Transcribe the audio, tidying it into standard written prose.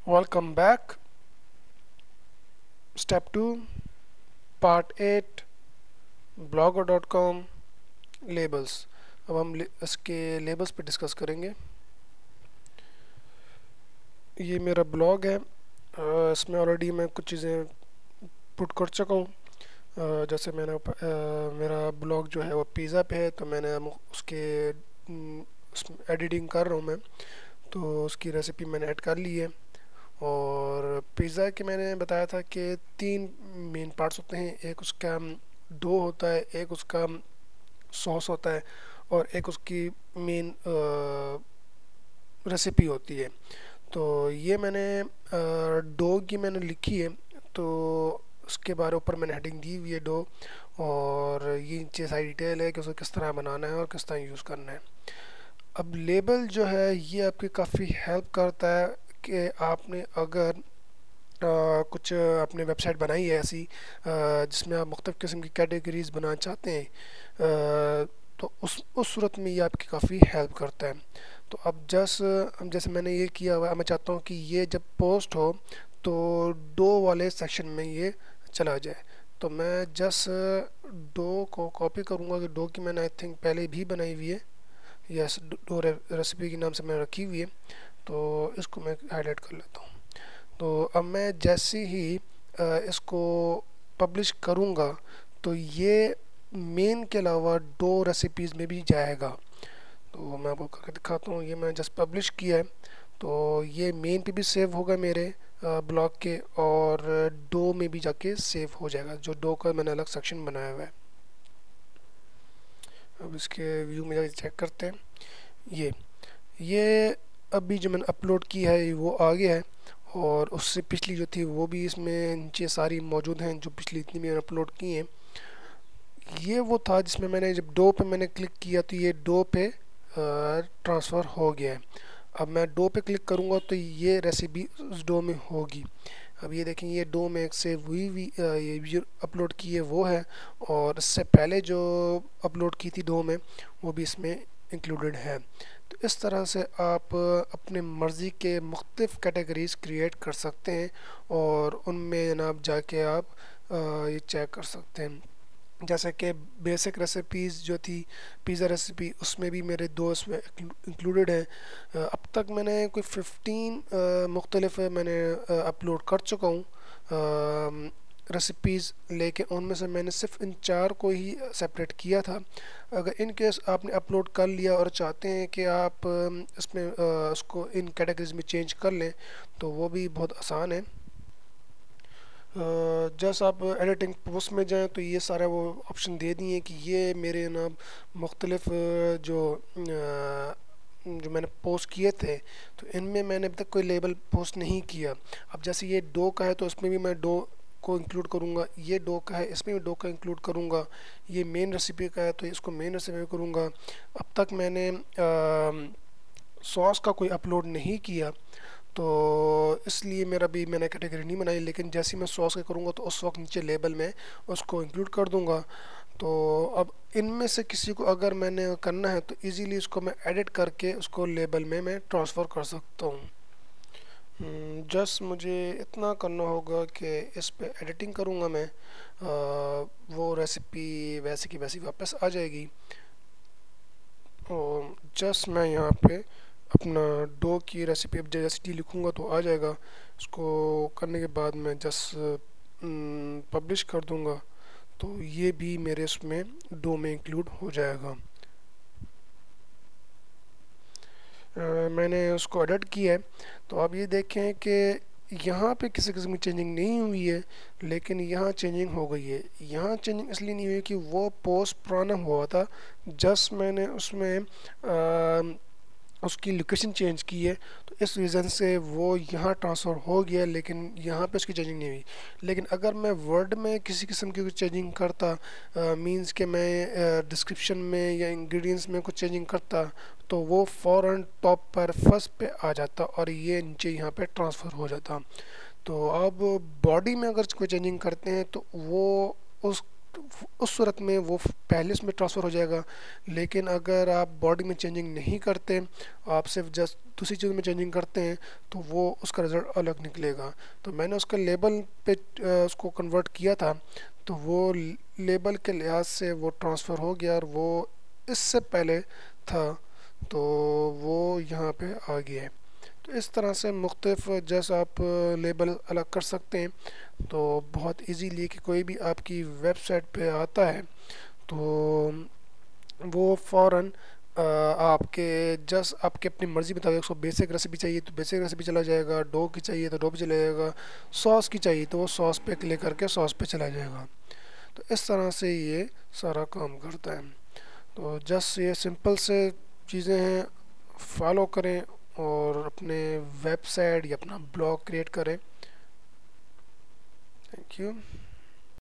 Welcome back. Step 2, Part 8, blogger.com labels. अब हम इसके लेबल्स पे डिस्कस करेंगे। ये मेरा ब्लॉग है। इसमें ऑलरेडी मैं कुछ चीज़ें पुट कर चुका हूँ। जैसे मेरा ब्लॉग जो है वो पिज़्ज़ा पे है, तो मैंने उसके एडिटिंग कर रहा हूँ मैं। तो उसकी रेसिपी मैंने ऐड कर ली है। और पिज़्ज़ा के मैंने बताया था कि तीन मेन पार्ट्स होते हैं। एक उसका डो होता है, एक उसका सॉस होता है, और एक उसकी मेन रेसिपी होती है। तो ये मैंने डो की मैंने लिखी है। तो उसके बारे ऊपर मैंने हेडिंग दी हुई है डो, और ये नीचे सारी डिटेल है कि उसको किस तरह बनाना है और किस तरह यूज़ करना है। अब लेबल जो है ये आपकी काफ़ी हेल्प करता है कि आपने अगर कुछ अपने वेबसाइट बनाई है ऐसी जिसमें आप मुख्तलिफ़ किस्म की कैटेगरीज बनाना चाहते हैं, तो उस सूरत में ये आपकी काफ़ी हेल्प करता है। तो अब जैसे मैंने ये किया हुआ है, मैं चाहता हूँ कि ये जब पोस्ट हो तो डो वाले सेक्शन में ये चला जाए। तो मैं डो को कॉपी करूँगा कि डो की मैंने आई थिंक पहले भी बनाई हुई है। यस, डो रेसिपी के नाम से मैंने रखी हुई है। तो इसको मैं हाईलाइट कर लेता हूँ। तो अब मैं जैसे ही इसको पब्लिश करूँगा तो ये मेन के अलावा दो रेसिपीज़ में भी जाएगा। तो मैं आपको करके दिखाता हूँ। ये मैं जस्ट पब्लिश किया है, तो ये मेन पे भी सेव होगा मेरे ब्लॉग के, और डो में भी जाके सेव हो जाएगा, जो डो का मैंने अलग सेक्शन बनाया हुआ है। अब इसके व्यू में जाके चेक करते हैं। ये अभी जो मैंने अपलोड की है वो आ गया है, और उससे पिछली जो थी वो भी इसमें नीचे सारी मौजूद हैं, जो पिछली इतनी मैंने अपलोड की हैं। ये वो था जिसमें मैंने जब डो पे मैंने क्लिक किया तो ये डो पे ट्रांसफ़र हो गया है। अब मैं डो पे क्लिक करूँगा तो ये रेसिपी उस डो में होगी। अब ये देखें, ये डो में एक सेव हुई हुई ये वीडियो अपलोड की है वो है, और इससे पहले जो अपलोड की थी डो में वो भी इसमें इंक्लूडेड है। तो इस तरह से आप अपने मर्ज़ी के मुख्तलिफ़ कैटेगरीज क्रिएट कर सकते हैं, और उनमें जनाब जाके आप ये चेक कर सकते हैं। जैसे कि बेसिक रेसिपीज़ जो थी, पिज़्ज़ा रेसिपी, उसमें भी मेरे दो इसमें इंक्लूडेड हैं। अब तक मैंने कोई 15 मुख्तलिफ मैंने अपलोड कर चुका हूँ रेसिपीज़ लेके। उनमें से मैंने सिर्फ इन चार को ही सेपरेट किया था। अगर इन केस आपने अपलोड कर लिया और चाहते हैं कि आप इसमें उसको इन कैटेगरीज में चेंज कर लें, तो वो भी बहुत आसान है। जैसे आप एडिटिंग पोस्ट में जाएं तो ये सारा वो ऑप्शन दे दिए कि ये मेरे ना मुख्तलिफ जो मैंने पोस्ट किए थे, तो इनमें मैंने अभी तक कोई लेबल पोस्ट नहीं किया। अब जैसे ये डो का है तो इसमें भी मैं डो को इंक्लूड करूँगा, ये डो का है इसमें भी डो का इंक्लूड करूँगा, ये मेन रेसिपी का है तो इसको मेन रेसिपी में करूँगा। अब तक मैंने सॉस का कोई अपलोड नहीं किया, तो इसलिए मेरा भी मैंने कैटेगरी नहीं बनाई। लेकिन जैसे ही मैं सॉस का करूँगा तो उस वक्त नीचे लेबल में उसको इंक्लूड कर दूँगा। तो अब इनमें से किसी को अगर मैंने करना है तो इजीली इसको मैं एडिट करके उसको लेबल में मैं ट्रांसफ़र कर सकता हूँ। जस्ट मुझे इतना करना होगा कि इस पे एडिटिंग करूँगा मैं, वो रेसिपी वैसे की वैसी वापस आ जाएगी। और जस्ट मैं यहाँ पे अपना डो की रेसिपी अब जैसे टी लिखूँगा तो आ जाएगा। इसको करने के बाद मैं जस्ट पब्लिश कर दूँगा, तो ये भी मेरे इसमें डो में इंक्लूड हो जाएगा। मैंने उसको एडिट किया है, तो आप ये देखें कि यहाँ पे किसी किस्म की चेंजिंग नहीं हुई है, लेकिन यहाँ चेंजिंग हो गई है। यहाँ चेंजिंग इसलिए नहीं हुई कि वो पोस्ट पुराना हुआ था। जस्ट मैंने उसमें उसकी लोकेशन चेंज की है, तो इस रीज़न से वो यहाँ ट्रांसफ़र हो गया, लेकिन यहाँ पे उसकी चेंजिंग नहीं हुई। लेकिन अगर मैं वर्ड में किसी किस्म की कुछ चेंजिंग करता, मींस कि मैं डिस्क्रिप्शन में या इंग्रेडिएंट्स में कुछ चेंजिंग करता, तो वो फ़ौरन टॉप पर फर्स्ट पे आ जाता और ये नीचे यहाँ पे ट्रांसफ़र हो जाता। तो अब बॉडी में अगर कोई चेंजिंग करते हैं तो वो उस उस सूरत में वो पहले उसमें ट्रांसफ़र हो जाएगा। लेकिन अगर आप बॉडी में चेंजिंग नहीं करते, आप सिर्फ जस्ट दूसरी चीज़ में चेंजिंग करते हैं तो वो उसका रिज़ल्ट अलग निकलेगा। तो मैंने उसका लेबल पे उसको कन्वर्ट किया था, तो वो लेबल के लिहाज से वो ट्रांसफ़र हो गया, और वो इससे पहले था तो वो यहाँ पे आ गया है। तो इस तरह से मुख्तलिफ जैसा आप लेबल अलग कर सकते हैं। तो बहुत इजीली कि कोई भी आपकी वेबसाइट पे आता है तो वो फ़ौरन आपके जस्ट आपके अपनी मर्ज़ी बता दो, उसको बेसिक रेसिपी चाहिए तो बेसिक रेसिपी चला जाएगा, डो की चाहिए तो डो पे चला जाएगा, सॉस की चाहिए तो वो सॉस पे क्लिक करके सॉस पे चला जाएगा। तो इस तरह से ये सारा काम करता है। तो जस्ट ये सिंपल से चीज़ें हैं, फॉलो करें और अपने वेबसाइट या अपना ब्लॉग क्रिएट करें। Thank you.